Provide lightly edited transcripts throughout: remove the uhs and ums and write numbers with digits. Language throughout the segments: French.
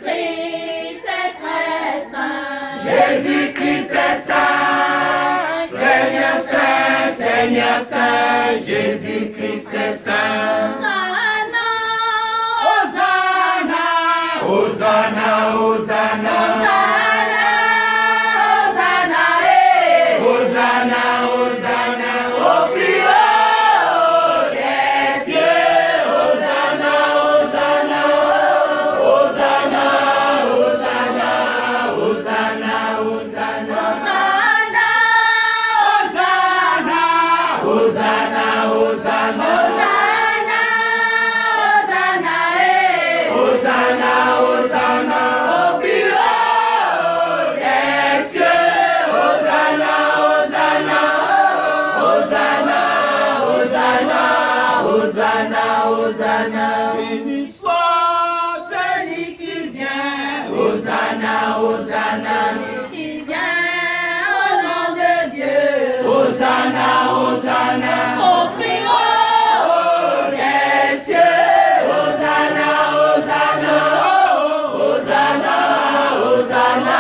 Jésus-Christ est très saint. Jésus-Christ est saint. Seigneur saint, Seigneur saint, Jésus-Christ est saint. Hosanna, Hosanna, Hosanna, Hosanna. Hosanna, eh. Hosanna, Hosanna, au plus haut des cieux. Hosanna, Hosanna, Hosanna, Hosanna, Hosanna, Hosanna. Hosanna, Hosanna, Hosanna, Hosanna, eh. Hosanna, Hosanna, au plus haut des cieux. Hosanna, Hosanna, Hosanna, Hosanna, Hosanna, Hosanna. Béni soit celui qui vient. Hosanna, Hosanna, Qui vient au nom de Dieu. Hosanna, Hosanna, Au plus haut des cieux. Hosanna, Hosanna, Hosanna, Hosanna,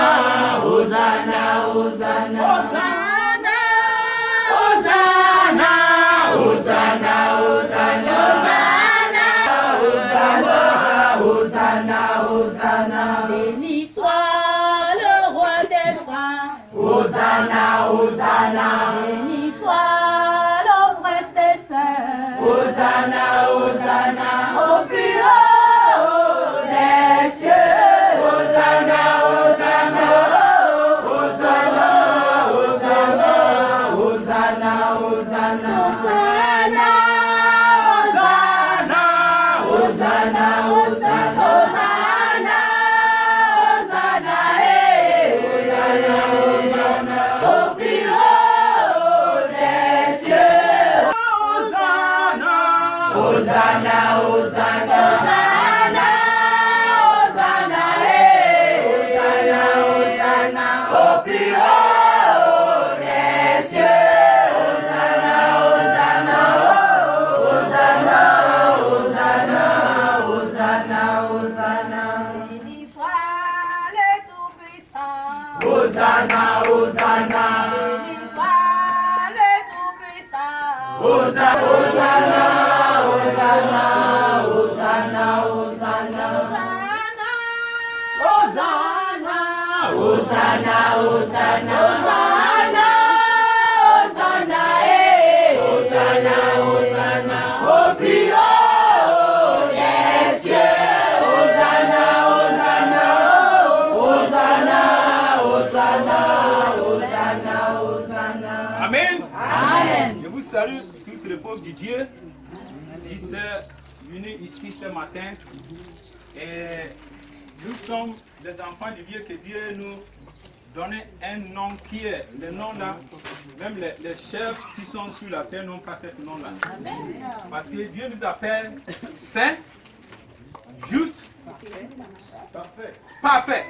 Hosanna, Hosanna, Hosanna, Hosanna, Hosanna, Hosanna, Hosanna, Hosanna, Hosanna. béni soit le roi des saints. Hosanna, Hosanna, Béni soit le prince des saints. Hosanna, Hosanna, au plus haut des cieux. Hosanna, Hosanna, Hosanna, Hosanna, Hosanna, Hosanna, Hosanna, Hosanna, Hosanna, Hosanna, Hosanna, Hosanna, eh. Hosanna, au plus haut des cieux. Hosanna, Hosanna, Hosanna, Hosanna, Hosanna, eh. Hosanna, Hosanna, au plus haut des cieux. Hosanna, Hosanna, Hosanna, Hosanna, Hosanna, Hosanna. Béni soit le Tout-Puissant. Hosanna, Hosanna, Béni soit le Tout-Puissant. Hosanna, Hosanna, Hosanna, Hosanna, Hosanna. Hosanna, Hosanna, Hosanna, Hosanna, Hosanna, eh. Hosanna, Hosanna, au plus haut des cieux. Hosanna, Hosanna, Hosanna, Hosanna, Hosanna, Hosanna. Amen. Amen. Je vous salue tout le peuple de Dieu. Ils sont venus ici ce matin et nous sommes des enfants de Dieu que Dieu nous donne un nom qui est le nom là. Même les chefs qui sont sur la terre n'ont pas ce nom là. Parce que Dieu nous appelle saints, justes, parfaits,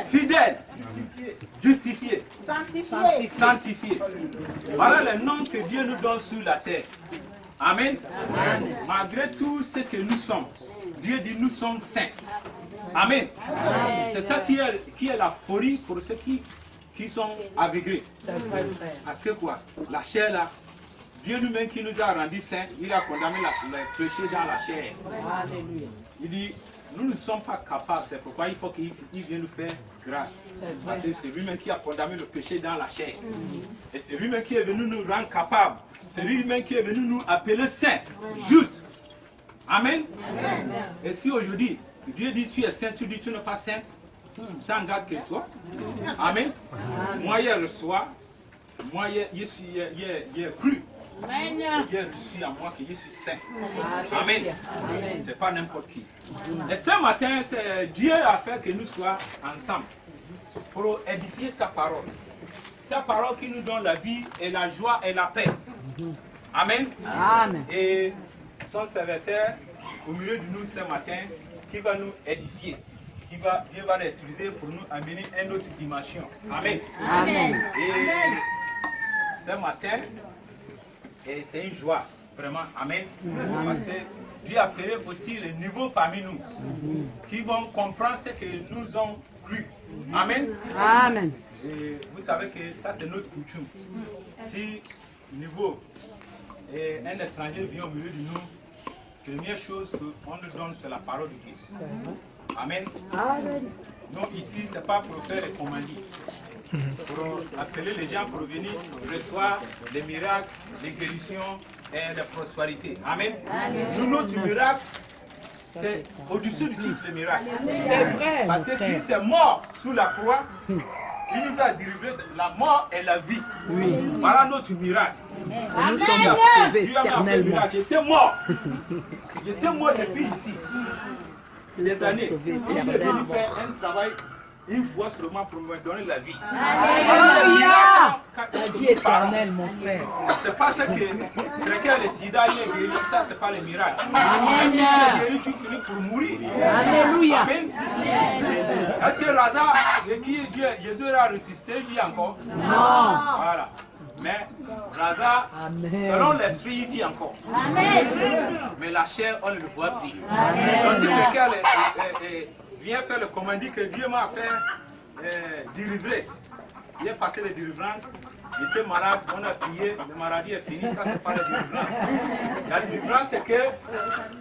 fidèles, justifiés, sanctifiés. Voilà le nom que Dieu nous donne sur la terre. Amen. Malgré tout ce que nous sommes, Dieu dit nous sommes saints. Amen. C'est ça qui est la folie pour ceux qui sont aveuglés. Parce que quoi? La chair là, Dieu nous-même qui nous a rendus saints, il a condamné le péché dans la chair. Il dit, nous ne sommes pas capables, c'est pourquoi il faut qu'il vienne nous faire grâce. Parce que c'est lui-même qui a condamné le péché dans la chair. Et c'est lui-même qui est venu nous rendre capables. C'est lui-même qui est venu nous appeler saints, justes. Amen. Et si aujourd'hui, Dieu dit tu es saint, tu dis tu n'es pas saint, ça en garde que toi. Amen. Moi, hier le soir, moi, j'ai cru. J'ai reçu en moi que je suis saint. Amen. C'est pas n'importe qui. Et ce matin, Dieu a fait que nous soyons ensemble pour édifier sa parole. Sa parole qui nous donne la vie et la joie et la paix. Amen. Et son serviteur au milieu de nous ce matin qui va nous édifier. Dieu va l'utiliser pour nous amener à une autre dimension. Amen. Et ce matin, c'est une joie, vraiment. Amen. Parce que Dieu a créé aussi les nouveaux parmi nous qui vont comprendre ce que nous avons cru. Amen. Amen. Et vous savez que ça c'est notre coutume. Si nouveau et un étranger vient au milieu de nous, la première chose qu'on nous donne c'est la parole de Dieu. Amen. Amen. Non, ici c'est pas pour faire les commandies. Pour appeler les gens pour venir recevoir les miracles, les guérissions et la prospérité. Amen. Nous, notre miracle, c'est au-dessus de tous les miracles. C'est vrai. Parce que Christ est mort sous la croix. Il nous a délivré de la mort et la vie. Voilà notre miracle. Nous sommes sauvés Dieu a fait éternellement. miracle. J'étais mort. J'étais mort depuis ici. Des années. Il est venu faire un travail une fois seulement pour me donner la vie. Alléluia. La vie éternelle, mon frère. C'est pas ce que quelqu'un le sida il est guéri, ça c'est pas le miracle. Si tu es guéri, tu finis pour mourir. Alléluia. Amen. Est-ce que Lazare, qui Jésus a ressuscité, il vit encore? Non. Voilà. Mais Lazare, selon l'esprit, il vit encore. Amen. Mais la chair, on ne le voit plus. Donc si quelqu'un vient faire le commandit que Dieu m'a fait délivrer, il est passé les délivrances, il était malade, on a prié, la maladie est finie, ça c'est pas la délivrance. La délivrance c'est que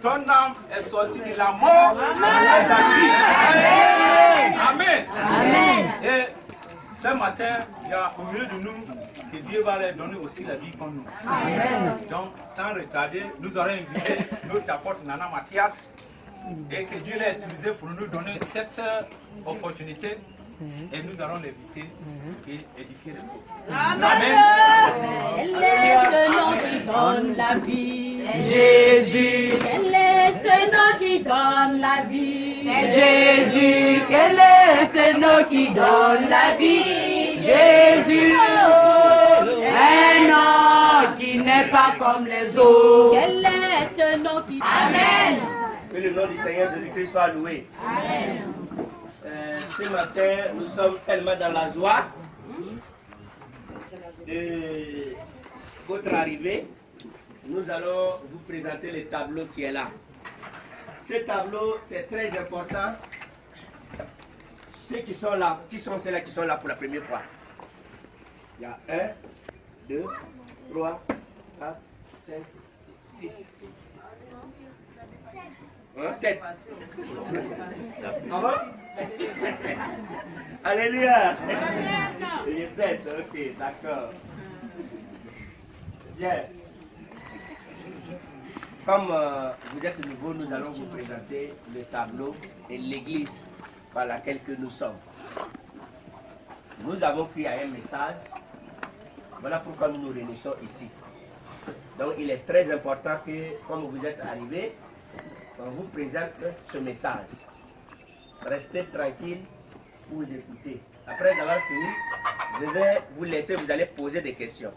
ton âme est sortie de la mort à la vie. Amen. Amen. Et ce matin, il y a au milieu de nous que Dieu va leur donner aussi la vie comme nous. Amen. Donc, sans retarder, nous aurons invité notre apôtre Nana Mathias et que Dieu l'a utilisé pour nous donner cette opportunité et nous allons l'inviter et édifier le groupe. Amen. Quel est ce nom qui donne la vie? Jésus. Quel est ce nom qui donne la vie? Jésus. Quel est ce nom qui donne la vie? Jésus. Un nom qui n'est pas comme les autres. Quel est ce nom qui... Amen. Que le nom du Seigneur Jésus-Christ soit loué. Ce matin, nous sommes tellement dans la joie de votre arrivée. Nous allons vous présenter le tableau qui est là. Ce tableau, c'est très important. Ceux qui sont là, qui sont ceux-là qui sont là pour la première fois? Il y a 1, 2, 3, 4, 5, 6. 7. Avant? Alléluia. Il est 7, ok, d'accord. Bien. Comme vous êtes nouveau, nous allons vous présenter le tableau et l'église par laquelle que nous sommes. Nous avons pris un message. Voilà pourquoi nous nous réunissons ici. Donc il est très important que, comme vous êtes arrivés, on vous présente ce message. Restez tranquille pour vous écouter. Après avoir fini, je vais vous laisser, vous allez poser des questions.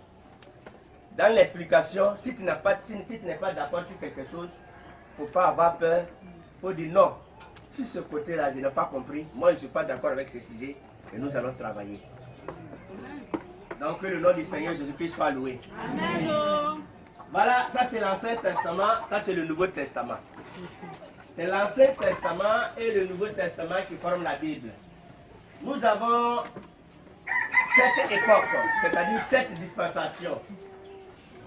Dans l'explication, si tu n'es pas d'accord sur quelque chose, il ne faut pas avoir peur. Il faut dire non. Sur ce côté-là, je n'ai pas compris. Moi, je ne suis pas d'accord avec ce sujet et nous allons travailler. Donc, que le nom du Seigneur Jésus-Christ soit loué. Amen. Voilà, ça c'est l'Ancien Testament, ça c'est le Nouveau Testament. C'est l'Ancien Testament et le Nouveau Testament qui forment la Bible. Nous avons 7 époques, c'est-à-dire 7 dispensations.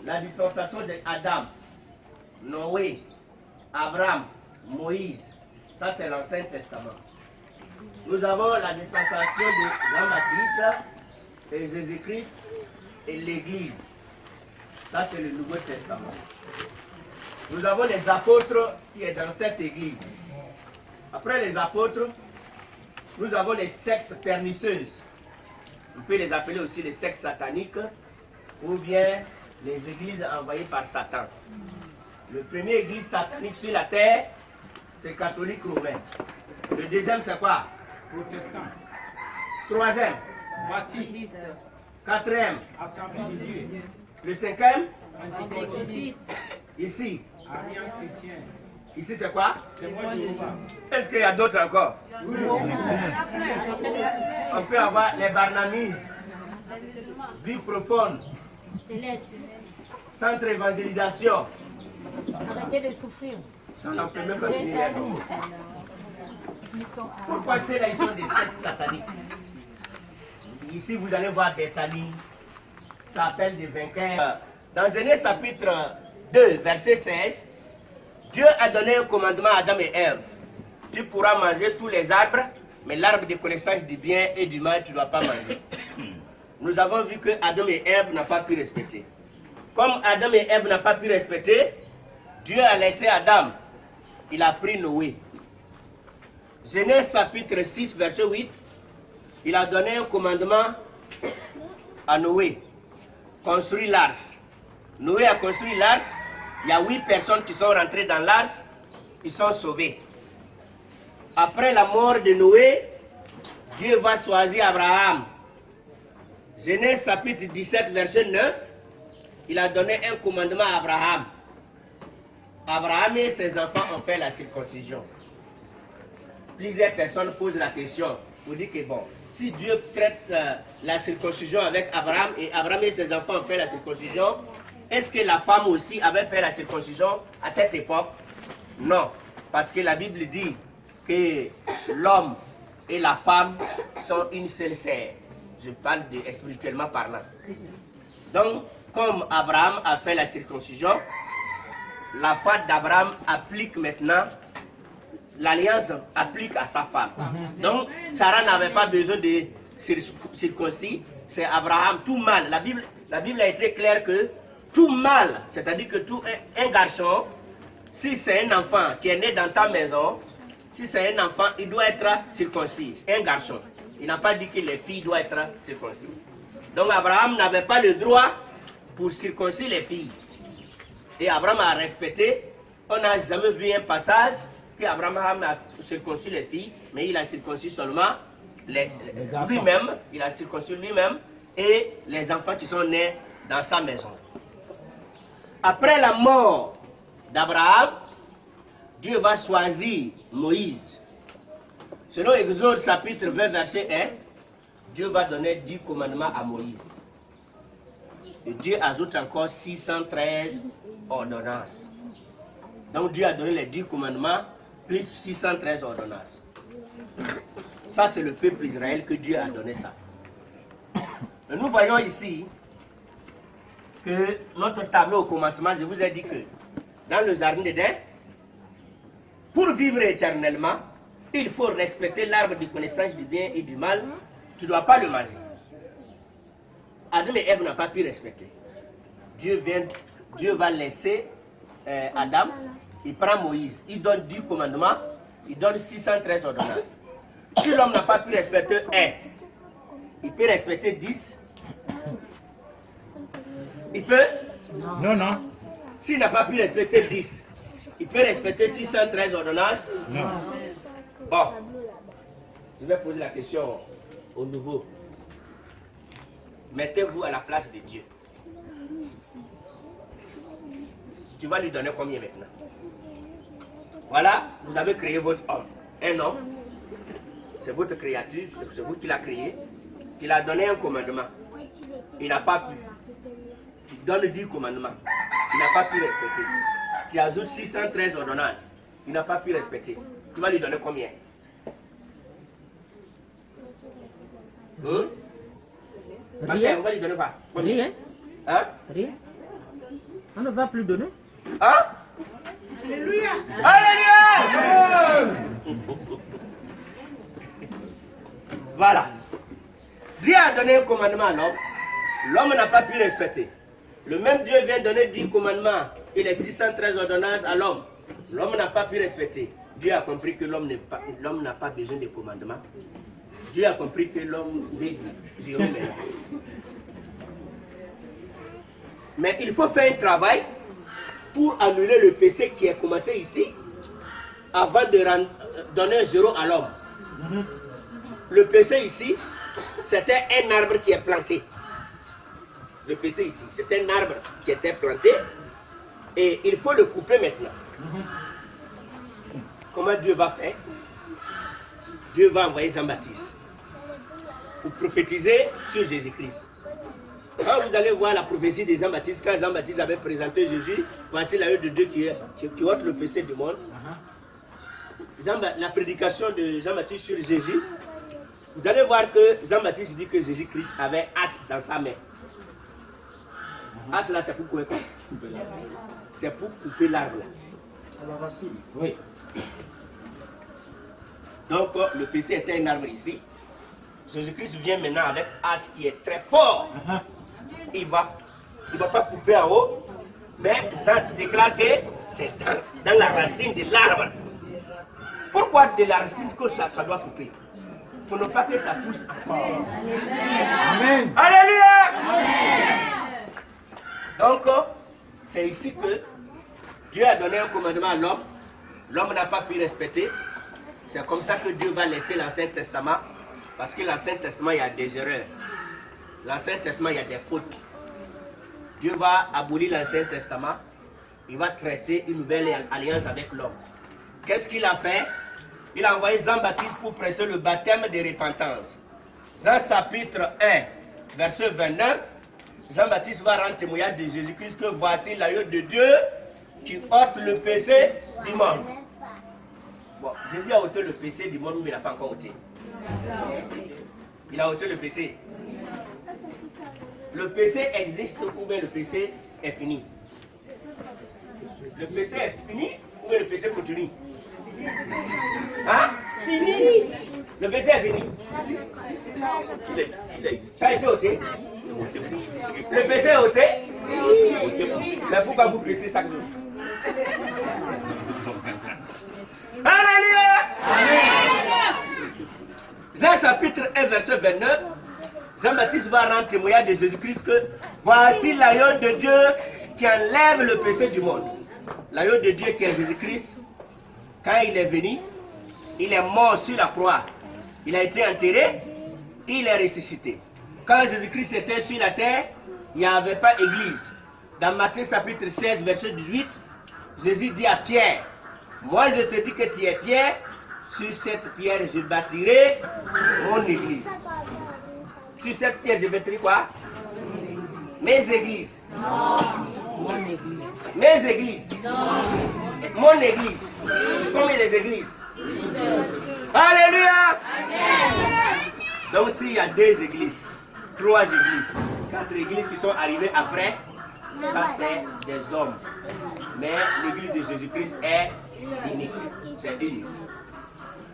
La dispensation d'Adam, Noé, Abraham, Moïse. Ça c'est l'Ancien Testament. Nous avons la dispensation de Jean-Baptiste et Jésus-Christ et l'Église. Ça c'est le Nouveau Testament. Nous avons les apôtres qui est dans cette église. Après les apôtres, nous avons les sectes pernicieuses. On peut les appeler aussi les sectes sataniques ou bien les églises envoyées par Satan. Le premier église satanique sur la terre, c'est catholique romain. Le deuxième, c'est quoi? Protestant, Troisième. baptiste, Quatrième. assemblée de Dieu, Le cinquième. pentecôtiste, Ici. alliance chrétienne, Ici, c'est quoi? témoin de Jéhovah. Est-ce qu'il y a d'autres encore? On peut avoir les barnamises, vie profonde, Céleste. centre évangélisation, Arrêtez de souffrir. Ça n'en peut même pas finir. Pourquoi ceux-là, ils sont des sectes sataniques? Ici, vous allez voir Bethany, ça appelle des vainqueurs. Dans Genèse chapitre 2, verset 16, Dieu a donné un commandement à Adam et Ève. Tu pourras manger tous les arbres, mais l'arbre de connaissance du bien et du mal, tu ne dois pas manger. Nous avons vu que Adam et Ève n'ont pas pu respecter. Comme Adam et Ève n'ont pas pu respecter, Dieu a laissé Adam. Il a pris Noé. Genèse chapitre 6, verset 8, il a donné un commandement à Noé. Construire l'arche. Noé a construit l'arche. Il y a 8 personnes qui sont rentrées dans l'arche. Ils sont sauvés. Après la mort de Noé, Dieu va choisir Abraham. Genèse chapitre 17, verset 9, il a donné un commandement à Abraham. Abraham et ses enfants ont fait la circoncision. Plusieurs personnes posent la question. Vous dites que bon, si Dieu traite la circoncision avec Abraham et Abraham et ses enfants ont fait la circoncision, est-ce que la femme aussi avait fait la circoncision à cette époque? Non, parce que la Bible dit que l'homme et la femme sont une seule chair. Je parle spirituellement parlant. Donc, comme Abraham a fait la circoncision, la femme d'Abraham applique maintenant, l'alliance applique à sa femme. Donc, Sarah n'avait pas besoin de circoncis, c'est Abraham, tout mâle. La Bible a été claire que tout mâle, c'est-à-dire que tout un garçon, si c'est un enfant qui est né dans ta maison, si c'est un enfant, il doit être circoncis, un garçon. Il n'a pas dit que les filles doivent être circoncis. Donc Abraham n'avait pas le droit pour circoncire les filles. Et Abraham a respecté. On n'a jamais vu un passage qu'Abraham a circoncis les filles, mais il a circoncis seulement lui-même. Il a circoncis lui-même et les enfants qui sont nés dans sa maison. Après la mort d'Abraham, Dieu va choisir Moïse. Selon Exode chapitre 20, verset 1, Dieu va donner 10 commandements à Moïse. Et Dieu ajoute encore 613 ordonnances. Donc Dieu a donné les 10 commandements plus 613 ordonnances. Ça, c'est le peuple d'Israël que Dieu a donné ça. Et nous voyons ici que notre tableau au commencement, je vous ai dit que dans le jardin d'Éden, pour vivre éternellement, il faut respecter l'arbre de connaissance du bien et du mal. Tu ne dois pas le manger. Adam et Ève n'ont pas pu respecter. Dieu va laisser Adam, il prend Moïse, il donne 10 commandements, il donne 613 ordonnances. Si l'homme n'a pas pu respecter un, il peut respecter 10. Il peut? Non. S'il n'a pas pu respecter 10, il peut respecter 613 ordonnances? Non. Bon, je vais poser la question au nouveau. Mettez-vous à la place de Dieu. Tu vas lui donner combien maintenant? Voilà, vous avez créé votre homme. Un homme, c'est votre créature, c'est vous qui l'avez créé. Il a donné un commandement. Il n'a pas pu. Tu donnes 10 commandements. Il n'a pas pu respecter. Tu ajoutes 613 ordonnances. Il n'a pas pu respecter. Tu vas lui donner combien? Rien. On va lui donner quoi? Rien. Hein? Rien. On ne va plus donner. Hein? Alléluia! Alléluia! Voilà. Dieu a donné un commandement à l'homme. L'homme n'a pas pu respecter. Le même Dieu vient donner 10 commandements et les 613 ordonnances à l'homme. L'homme n'a pas pu respecter. Dieu a compris que l'homme n'a pas besoin de commandements. Dieu a compris que l'homme veut gérer les gens. Mais il faut faire un travail pour annuler le péché qui a commencé ici avant de donner un 0 à l'homme. Le péché ici, c'était un arbre qui est planté. Le péché ici, c'est un arbre qui était planté et il faut le couper maintenant. Comment Dieu va faire? Dieu va envoyer Jean-Baptiste pour prophétiser sur Jésus-Christ. Quand vous allez voir la prophétie de Jean-Baptiste, quand Jean-Baptiste avait présenté Jésus, voici l'agneau de Dieu qui ôte le péché du monde. La prédication de Jean-Baptiste sur Jésus, vous allez voir que Jean-Baptiste dit que Jésus-Christ avait as dans sa main. As là, c'est pour couper quoi? C'est pour couper l'arbre là. Oui. Donc le péché était un arbre ici. Jésus-Christ vient maintenant avec as qui est très fort. Il ne va pas couper en haut, mais ça déclare que c'est dans la racine de l'arbre. Pourquoi de la racine que ça doit couper? Pour ne pas que ça pousse encore. Amen. Alléluia. Amen. Donc, c'est ici que Dieu a donné un commandement à l'homme. L'homme n'a pas pu respecter. C'est comme ça que Dieu va laisser l'Ancien Testament. Parce que l'Ancien Testament, il y a des erreurs. L'Ancien Testament, il y a des fautes. Dieu va abolir l'Ancien Testament. Il va traiter une nouvelle alliance avec l'homme. Qu'est-ce qu'il a fait? Il a envoyé Jean-Baptiste pour prêcher le baptême de repentance. Jean chapitre 1, verset 29. Jean-Baptiste va rendre témoignage de Jésus-Christ que voici l'agneau de Dieu qui ôte le péché du monde. Bon, Jésus a ôté le péché du monde, mais il n'a pas encore ôté. Il a ôté le péché. Le péché existe ou bien le péché est fini? Le péché est fini ou bien le péché continue? Hein? Fini. Le péché est fini. Ça a été ôté. Le péché est ôté. Mais pourquoi vous péchez chaque jour? Alléluia. Jean chapitre 1 verset 29. Jean-Baptiste va rendre témoignage de Jésus-Christ que voici l'agneau de Dieu qui enlève le péché du monde. L'agneau de Dieu qui est Jésus-Christ, quand il est venu, il est mort sur la croix. Il a été enterré, il est ressuscité. Quand Jésus-Christ était sur la terre, il n'y avait pas d'église. Dans Matthieu chapitre 16, verset 18, Jésus dit à Pierre, moi je te dis que tu es Pierre, sur cette pierre je bâtirai mon église. Sur cette pierre je bâtirai quoi? Mes églises. Mon église. Mes églises. Mon église. Combien les églises? Alléluia. Donc s'il y a 2 églises, 3 églises, 4 églises qui sont arrivées après, ça c'est des hommes. Mais l'église de Jésus-Christ est unique. C'est unique.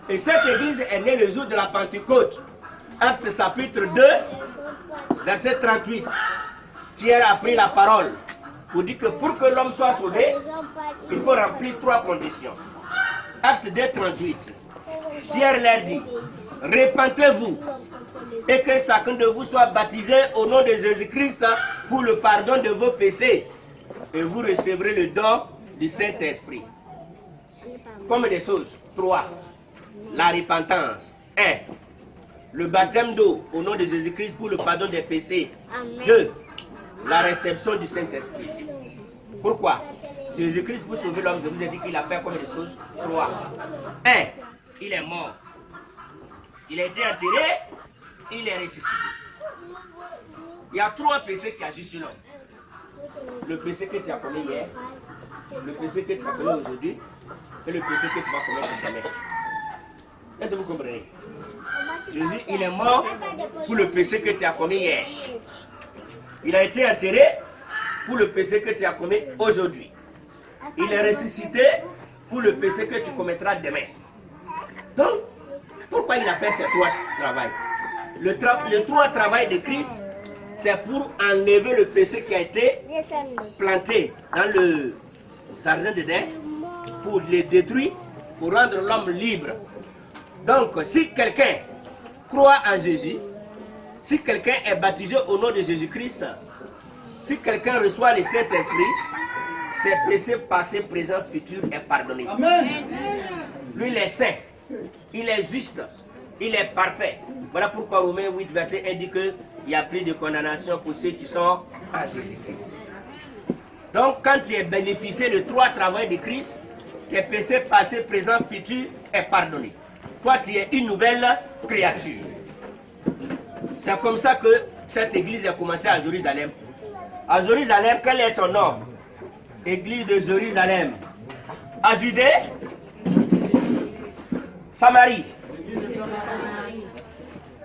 Et cette église est née le jour de la Pentecôte. Actes chapitre 2, verset 38. Pierre a pris la parole pour dire que pour que l'homme soit sauvé, il faut remplir 3 conditions. Acte 2, 38. Pierre leur dit, repentez-vous et que chacun de vous soit baptisé au nom de Jésus-Christ pour le pardon de vos péchés et vous recevrez le don du Saint-Esprit. Comme des choses. 3. La repentance. 1. Le baptême d'eau au nom de Jésus-Christ pour le pardon des péchés. 2. La réception du Saint-Esprit. Pourquoi? Jésus-Christ pour sauver l'homme, je vous ai dit qu'il a fait comme des choses. 3. 1. Il est mort. Il a été enterré. Il est ressuscité. Il y a 3 péchés qui agissent sur l'homme. Le péché que tu as commis hier, le péché que tu as commis aujourd'hui, et le péché que tu vas commettre demain. Est-ce que vous comprenez? Jésus, il est mort pour le péché que tu as commis hier. Il a été enterré pour le péché que tu as commis aujourd'hui. Il est ressuscité pour le péché que tu commettras demain. Donc, pourquoi il a fait ces 3 travaux? Le 3 travail de Christ, c'est pour enlever le péché qui a été planté dans le jardin d'Éden, pour le détruire, pour rendre l'homme libre. Donc, si quelqu'un croit en Jésus, si quelqu'un est baptisé au nom de Jésus-Christ, si quelqu'un reçoit le Saint-Esprit, ses péchés passés, présents, futurs est pardonné. Amen. Lui, il est saint, il est juste, il est parfait. Voilà pourquoi Romains 8, verset 1 dit qu'il n'y a plus de condamnation pour ceux qui sont en Jésus-Christ. Donc, quand tu es bénéficié de 3 travaux de Christ, tes péchés passés, présents, futurs est pardonné. Toi, tu es une nouvelle créature. C'est comme ça que cette église a commencé à Jérusalem. À Jérusalem, quel est son nom? Église de Jérusalem. À Judée, Samarie,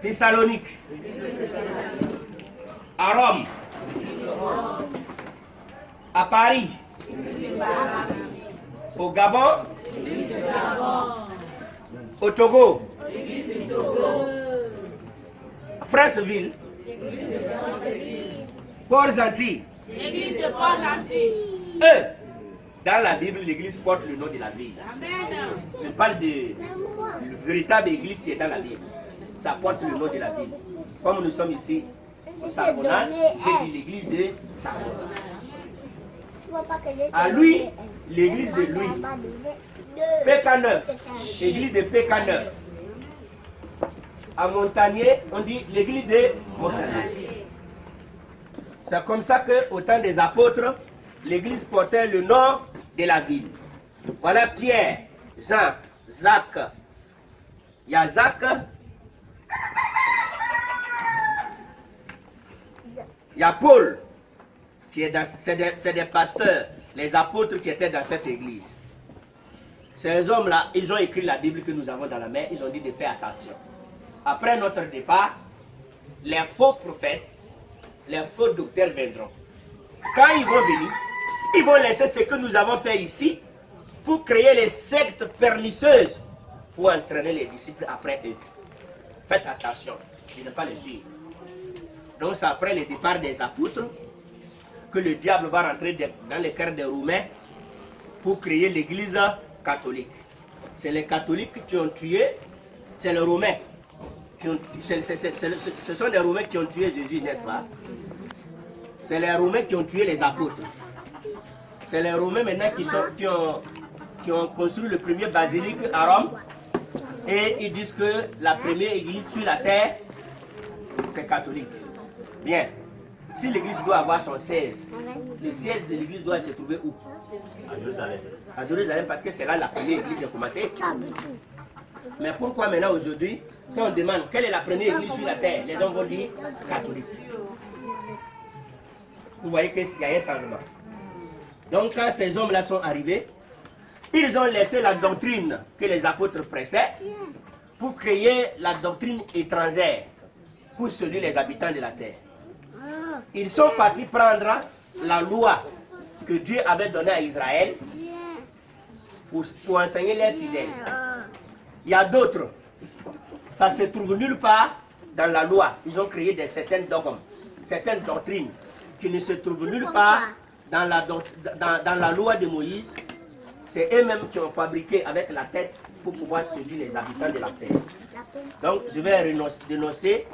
Thessalonique, à Rome, à Paris, au Gabon, au Togo, Franceville, Port-Gentil. L'église de Port-Gentil. Dans la Bible, l'église porte le nom de la ville. Je parle de la véritable église qui est dans la Bible. Ça porte le nom de la ville. Comme nous sommes ici au Sarbonas, je dis l'église de Sarbonas. À lui, l'église de Louis. PK9, l'église de PK9. À Montagnier, on dit l'église de Montagnier. C'est comme ça qu'au temps des apôtres, l'église portait le nom de la ville. Voilà Pierre, Jean, Jacques. Il y a Jacques. Il y a Paul, c'est des pasteurs, les apôtres qui étaient dans cette église. Ces hommes-là, ils ont écrit la Bible que nous avons dans la main, ils ont dit de faire attention. Après notre départ, les faux prophètes, les faux docteurs viendront. Quand ils vont venir, ils vont laisser ce que nous avons fait ici pour créer les sectes pernicieuses pour entraîner les disciples après eux. Faites attention, de ne pas les suivre. Donc c'est après le départ des apôtres que le diable va rentrer dans les cœurs des Romains pour créer l'église catholique. C'est les catholiques qui ont tué, c'est les Romains. Ce sont les Romains qui ont tué Jésus, n'est-ce pas? C'est les Romains qui ont tué les apôtres. C'est les Romains maintenant qui ont construit le premier basilique à Rome. Et ils disent que la première église sur la terre, c'est catholique. Bien. Si l'église doit avoir son siège, le siège de l'église doit se trouver où? À Jérusalem. À Jérusalem, parce que c'est là la première église a commencé. Mais pourquoi maintenant aujourd'hui, si on demande quelle est la première église sur la terre, les hommes vont dire catholique. Vous voyez qu'il y a un changement. Donc quand ces hommes-là sont arrivés, ils ont laissé la doctrine que les apôtres prêchaient pour créer la doctrine étrangère pour séduire les habitants de la terre. Ils sont partis prendre la loi que Dieu avait donnée à Israël pour enseigner les fidèles. Il y a d'autres, ça se trouve nulle part dans la loi. Ils ont créé certains dogmes, certaines doctrines qui ne se trouvent nulle part dans la loi de Moïse. C'est eux-mêmes qui ont fabriqué avec la tête pour pouvoir séduire les habitants de la terre. Donc je vais dénoncer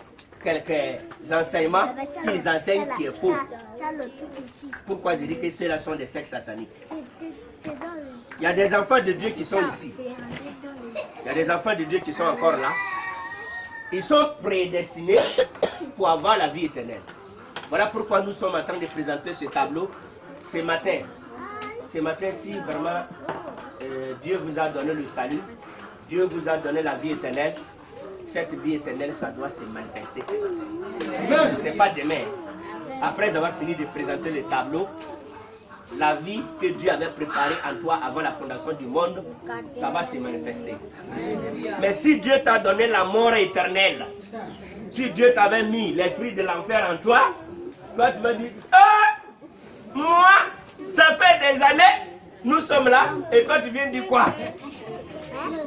quelques enseignements qu'ils enseignent qui est faux. Pourquoi je dis que ceux-là sont des sectes sataniques? Il y a des enfants de Dieu qui sont ici. Il y a des enfants de Dieu qui sont encore là. Ils sont prédestinés pour avoir la vie éternelle. Voilà pourquoi nous sommes en train de présenter ce tableau ce matin. Ce matin, si vraiment Dieu vous a donné le salut, Dieu vous a donné la vie éternelle, cette vie éternelle, ça doit se manifester ce matin. Ce n'est pas demain. Après avoir fini de présenter le tableau, la vie que Dieu avait préparée en toi avant la fondation du monde, ça va se manifester. Mais si Dieu t'a donné la mort éternelle, si Dieu t'avait mis l'esprit de l'enfer en toi, toi tu vas dire, moi, ça fait des années, nous sommes là, et toi tu viens dire quoi?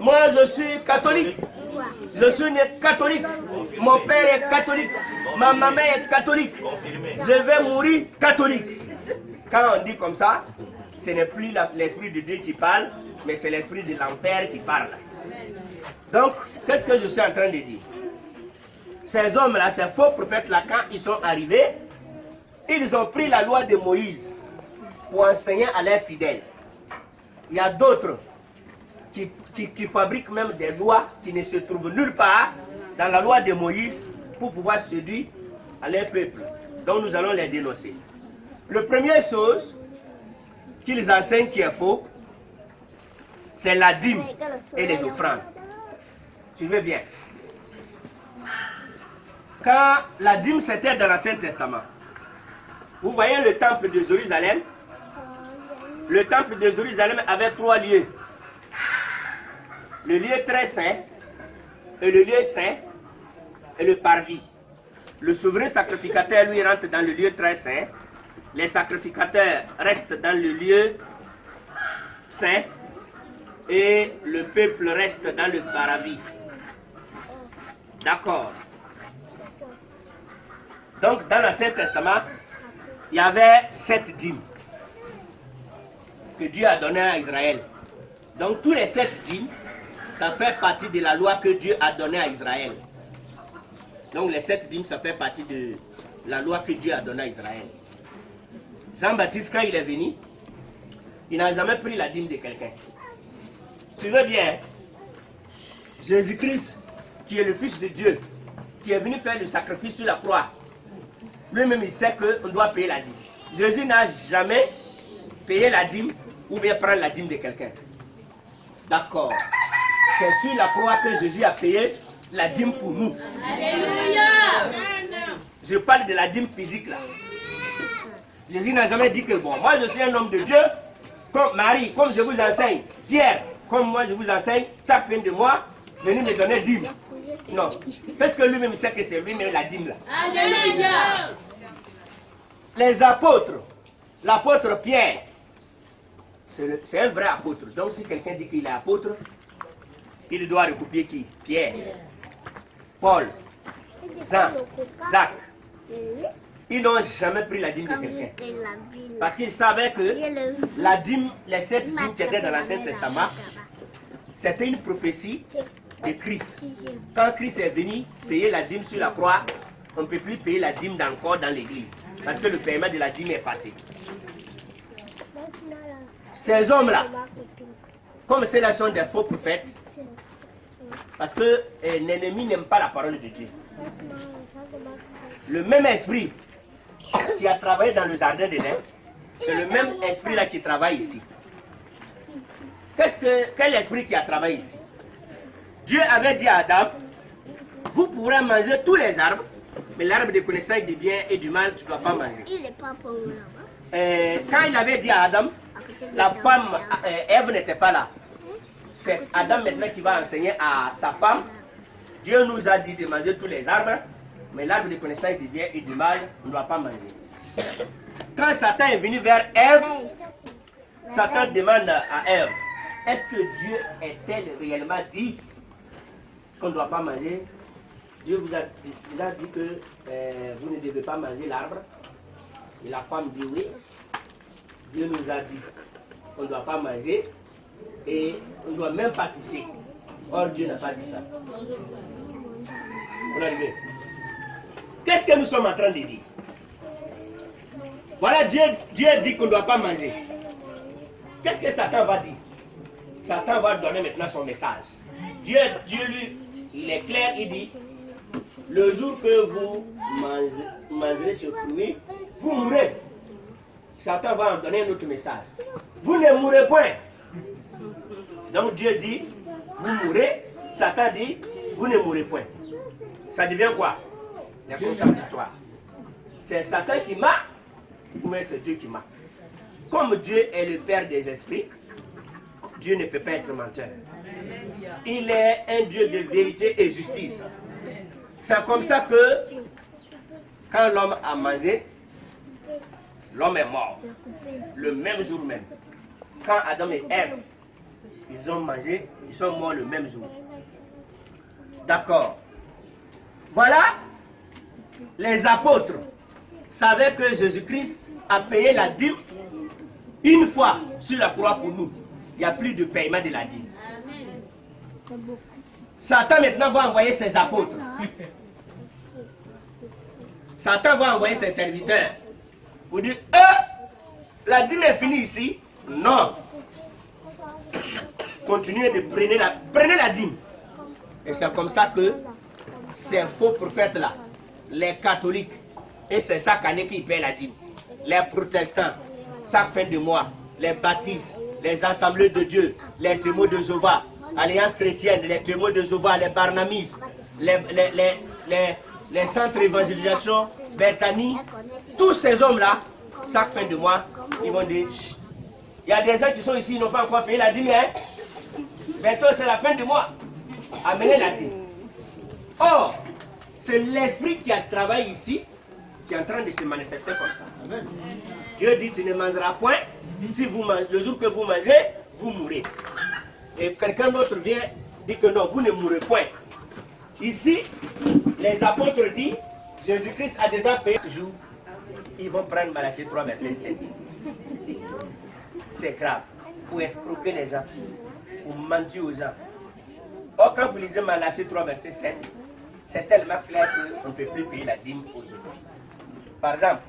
Moi je suis catholique. Je suis né catholique. Mon père est catholique. Ma maman est catholique. Je vais mourir catholique. Quand on dit comme ça, ce n'est plus l'esprit de Dieu qui parle, mais c'est l'esprit de l'enfer qui parle. Donc, qu'est-ce que je suis en train de dire? Ces hommes-là, ces faux prophètes-là, quand ils sont arrivés, ils ont pris la loi de Moïse pour enseigner à leurs fidèles. Il y a d'autres qui fabriquent même des lois qui ne se trouvent nulle part dans la loi de Moïse pour pouvoir séduire à leur peuple. Donc nous allons les dénoncer. La première chose qu'ils enseignent qui est faux, c'est la dîme et les offrandes. Tu veux bien? quand la dîme c'était dans l'Ancien Testament. Vous voyez le temple de Jérusalem? Le temple de Jérusalem avait 3 lieux. Le lieu très saint, et le lieu saint, et le parvis. Le souverain sacrificateur, lui, rentre dans le lieu très saint. Les sacrificateurs restent dans le lieu saint. Et le peuple reste dans le parvis. D'accord. Donc, dans l'Ancien Testament, il y avait 7 dîmes que Dieu a données à Israël. Donc, tous les 7 dîmes, ça fait partie de la loi que Dieu a donnée à Israël. Donc, les 7 dîmes, ça fait partie de la loi que Dieu a donnée à Israël. Jean-Baptiste, quand il est venu, il n'a jamais pris la dîme de quelqu'un. Tu veux bien, Jésus-Christ, qui est le Fils de Dieu, qui est venu faire le sacrifice sur la croix, lui-même il sait qu'on doit payer la dîme. Jésus n'a jamais payé la dîme ou bien prendre la dîme de quelqu'un. D'accord. C'est sur la croix que Jésus a payé la dîme pour nous. Alléluia. Je parle de la dîme physique là. Jésus n'a jamais dit que bon, moi je suis un homme de Dieu, comme Marie, comme je vous enseigne, Pierre, comme moi je vous enseigne, chaque fin de mois, venez me donner dîme. Non, parce que lui-même sait que c'est lui-même la dîme là. Alléluia. Les apôtres, l'apôtre Pierre, c'est un vrai apôtre. Donc si quelqu'un dit qu'il est apôtre, il doit recopier qui? Pierre, Paul, Jean, Jacques. Ils n'ont jamais pris la dîme de quelqu'un. Parce qu'ils savaient que la dîme, les 7 dîmes qui étaient dans l'Ancien Testament, c'était une prophétie de Christ. Quand Christ est venu payer la dîme sur la croix, on ne peut plus payer la dîme encore dans l'église. Parce que le paiement de la dîme est passé. Ces hommes-là, comme ceux-là sont des faux prophètes, parce que l'ennemi n'aime pas la parole de Dieu. Le même esprit qui a travaillé dans le jardin d'Éden, c'est le même esprit-là qui travaille ici. Quel esprit qui a travaillé ici? Dieu avait dit à Adam, vous pourrez manger tous les arbres, mais l'arbre de connaissance du bien et du mal, tu ne dois pas manger. Quand il avait dit à Adam, la femme, Ève n'était pas là. C'est Adam maintenant qui va enseigner à sa femme. Dieu nous a dit de manger tous les arbres, mais l'arbre de connaissance du bien et du mal, on ne doit pas manger. Quand Satan est venu vers Ève, Satan demande à Ève, est-ce que Dieu est-elle réellement dit qu'on ne doit pas manger? Dieu vous a dit que vous ne devez pas manger l'arbre. Et la femme dit oui. Dieu nous a dit qu'on ne doit pas manger et on ne doit même pas toucher. Or Dieu n'a pas dit ça. Vous arrivez? Qu'est-ce que nous sommes en train de dire? Voilà, Dieu dit qu'on ne doit pas manger. Qu'est-ce que Satan va dire? Satan va donner maintenant son message. Dieu lui, il est clair, il dit, le jour que vous mangerez ce fruit, vous mourrez. Satan va en donner un autre message. Vous ne mourrez point. Donc Dieu dit, vous mourrez. Satan dit, vous ne mourrez point. Ça devient quoi? Les contradictoires. C'est Satan qui ment ou bien c'est Dieu qui ment? Comme Dieu est le Père des esprits, Dieu ne peut pas être menteur. Il est un Dieu de vérité et justice. C'est comme ça que quand l'homme a mangé, l'homme est mort. Le même jour même. Quand Adam et Ève, ils ont mangé, ils sont morts le même jour. D'accord. Voilà, les apôtres savaient que Jésus-Christ a payé la dîme une fois sur la croix pour nous. Il n'y a plus de paiement de la dîme. Satan maintenant va envoyer ses apôtres. Satan va envoyer ses serviteurs pour dire, la dîme est finie ici. Non. Continuez de prenez la dîme. Et c'est comme ça que ces faux prophètes-là, les catholiques, et c'est chaque année qu'ils paient la dîme. Les protestants, chaque fin de mois, les baptistes, les assemblées de Dieu, les témoins de Jéhovah, Alliance chrétienne, les témoins de Jéhovah, les barnamis, les les centres d'évangélisation, Bethany, tous ces hommes-là, chaque fin de mois, ils vont dire, chut. Il y a des gens qui sont ici, ils n'ont pas encore payé la dîme, hein? Bientôt c'est la fin du mois. Amenez la dîme. Or, c'est l'esprit qui a travaillé ici, qui est en train de se manifester comme ça. Amen. Dieu dit, tu ne mangeras point. Si vous mangez, le jour que vous mangez, vous mourrez. Et quelqu'un d'autre vient dire que non, vous ne mourrez point. Ici, les apôtres disent, Jésus-Christ a déjà payé un jour. Ils vont prendre Malachi 3, verset 7. C'est grave. Pour escroquer les gens, pour mentir aux gens. Or, quand vous lisez Malachi 3, verset 7, c'est tellement clair qu'on ne peut plus payer la dîme aux autres. Par exemple,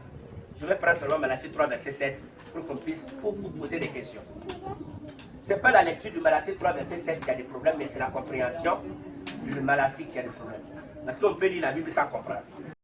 je vais prendre seulement Malachi 3, verset 7 pour qu'on puisse vous poser des questions. Ce n'est pas la lecture du Malachi 3, verset 7 qui a des problèmes, mais c'est la compréhension du Malachi qui a des problèmes. Parce qu'on peut lire la Bible sans comprendre.